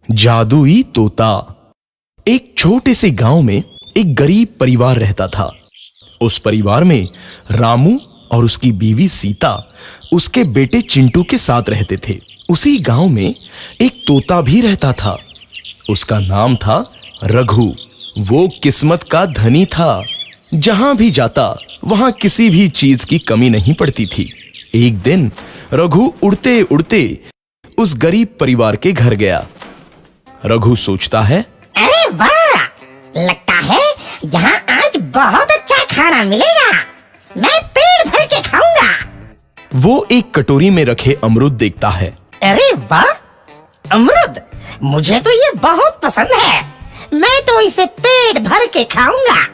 जादुई तोता। एक छोटे से गांव में एक गरीब परिवार रहता था। उस परिवार में रामू और उसकी बीवी सीता उसके बेटे चिंटू के साथ रहते थे। उसी गांव में एक तोता भी रहता था। उसका नाम था रघु। वो किस्मत का धनी था। जहां भी जाता वहां किसी भी चीज की कमी नहीं पड़ती थी। एक दिन रघु उड़ते उड़ते उस गरीब परिवार के घर गया। रघु सोचता है, अरे वाह, लगता है यहाँ आज बहुत अच्छा खाना मिलेगा। मैं पेट भर के खाऊंगा। वो एक कटोरी में रखे अमरूद देखता है। अरे वाह, अमरूद मुझे तो ये बहुत पसंद है। मैं तो इसे पेट भर के खाऊंगा।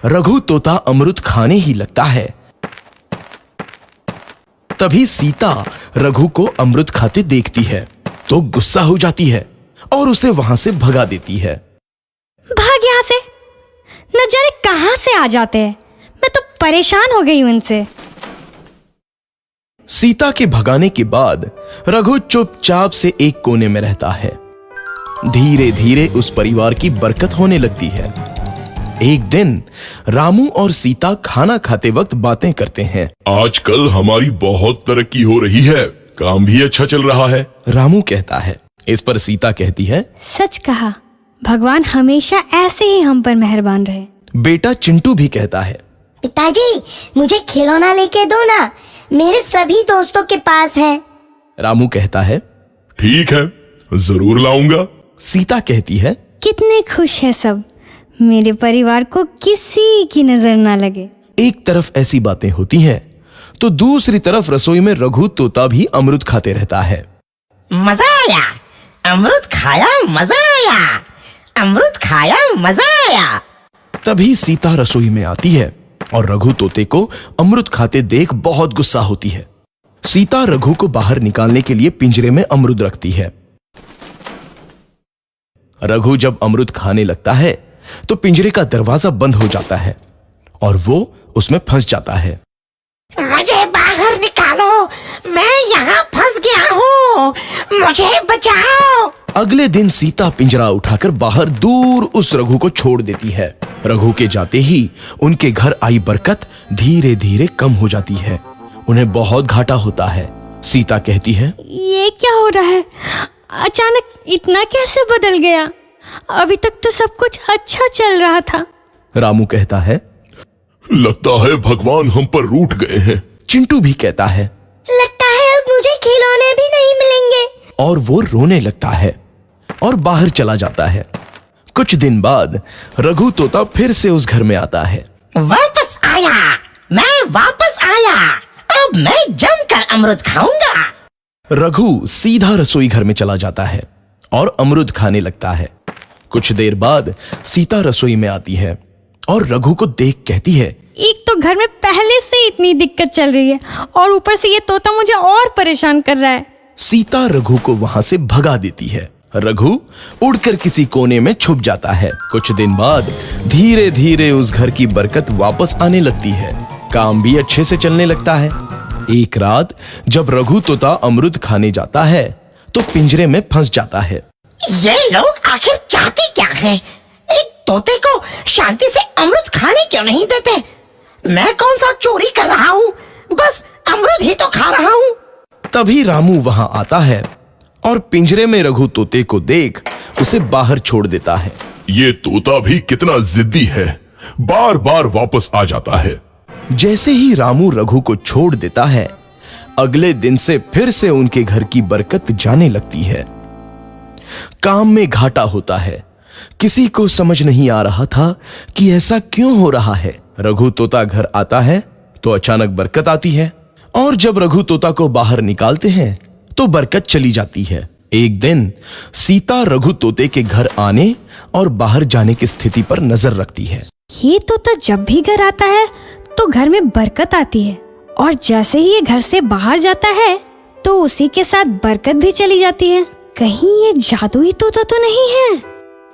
रघु तोता अमरूद खाने ही लगता है। तभी सीता रघु को अमरूद खाते देखती है तो गुस्सा हो जाती है और उसे वहां से भगा देती है। भाग यहाँ से, न जाने कहां से आ जाते हैं। मैं तो परेशान हो गई हूं इनसे। सीता के भगाने के बाद रघु चुपचाप से एक कोने में रहता है। धीरे धीरे उस परिवार की बरकत होने लगती है। एक दिन रामू और सीता खाना खाते वक्त बातें करते हैं। आजकल हमारी बहुत तरक्की हो रही है, काम भी अच्छा चल रहा है। रामू कहता है। इस पर सीता कहती है, सच कहा, भगवान हमेशा ऐसे ही हम पर मेहरबान रहे। बेटा चिंटू भी कहता है, पिताजी मुझे खिलौना लेके दो ना, मेरे सभी दोस्तों के पास है। रामू कहता है, ठीक है, जरूर लाऊंगा। सीता कहती है, कितने खुश है सब, मेरे परिवार को किसी की नजर ना लगे। एक तरफ ऐसी बातें होती हैं तो दूसरी तरफ रसोई में रघु तोता भी अमरूद खाते रहता है। मजा आया, अमरूद खाया, मजा आया, अमरूद खाया, मजा आया। तभी सीता रसोई में आती है और रघु तोते को अमरूद खाते देख बहुत गुस्सा होती है। सीता रघु को बाहर निकालने के लिए पिंजरे में अमरूद रखती है। रघु जब अमरूद खाने लगता है तो पिंजरे का दरवाजा बंद हो जाता है और वो उसमें फंस जाता है। मुझे बाहर निकालो, मैं यहाँ फंस गया हूँ, मुझे बचाओ। अगले दिन सीता पिंजरा उठाकर बाहर दूर उस रघु को छोड़ देती है। रघु के जाते ही उनके घर आई बरकत धीरे धीरे कम हो जाती है। उन्हें बहुत घाटा होता है। सीता कहती है, ये क्या हो रहा है, अचानक इतना कैसे बदल गया? अभी तक तो सब कुछ अच्छा चल रहा था। रामू कहता है, लगता है भगवान हम पर रूठ गए हैं। चिंटू भी कहता है, लगता है अब मुझे खिलौने भी नहीं मिलेंगे। और वो रोने लगता है और बाहर चला जाता है। कुछ दिन बाद रघु तोता फिर से उस घर में आता है। वापस आया, मैं वापस आया, अब मैं जमकर अमरूद खाऊंगा। रघु सीधा रसोई घर में चला जाता है और अमरूद खाने लगता है। कुछ देर बाद सीता रसोई में आती है और रघु को देख कहती है, एक तो घर में पहले से इतनी दिक्कत चल रही है और ऊपर से ये तोता मुझे और परेशान कर रहा है। सीता रघु को वहां से भगा देती है। रघु उड़कर किसी कोने में छुप जाता है। कुछ दिन बाद धीरे धीरे उस घर की बरकत वापस आने लगती है। काम भी अच्छे से चलने लगता है। एक रात जब रघु तोता अमरूद खाने जाता है तो पिंजरे में फंस जाता है। ये लोग आखिर चाहते क्या हैं? एक तोते को शांति से अमरूद खाने क्यों नहीं देते? मैं कौन सा चोरी कर रहा हूँ? बस अमरूद ही तो खा रहा हूँ। तभी रामू वहां आता है और पिंजरे में रघु तोते को देख उसे बाहर छोड़ देता है। ये तोता भी कितना जिद्दी है, बार बार वापस आ जाता है। जैसे ही रामू रघु को छोड़ देता है, अगले दिन से फिर से उनके घर की बरकत जाने लगती है। काम में घाटा होता है। किसी को समझ नहीं आ रहा था कि ऐसा क्यों हो रहा है। रघु तोता घर आता है तो अचानक बरकत आती है और जब रघु तोता को बाहर निकालते हैं तो बरकत चली जाती है। एक दिन सीता रघु तोते के घर आने और बाहर जाने की स्थिति पर नजर रखती है। ये तोता जब भी घर आता है तो घर में बरकत आती है और जैसे ही ये घर से बाहर जाता है तो उसी के साथ बरकत भी चली जाती है। कहीं ये जादुई तोता तो नहीं है?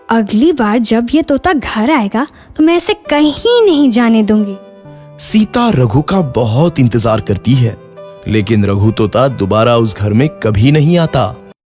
अगली बार जब ये तोता घर आएगा तो मैं इसे कहीं नहीं जाने दूंगी। सीता रघु का बहुत इंतजार करती है, लेकिन रघु तोता दोबारा उस घर में कभी नहीं आता।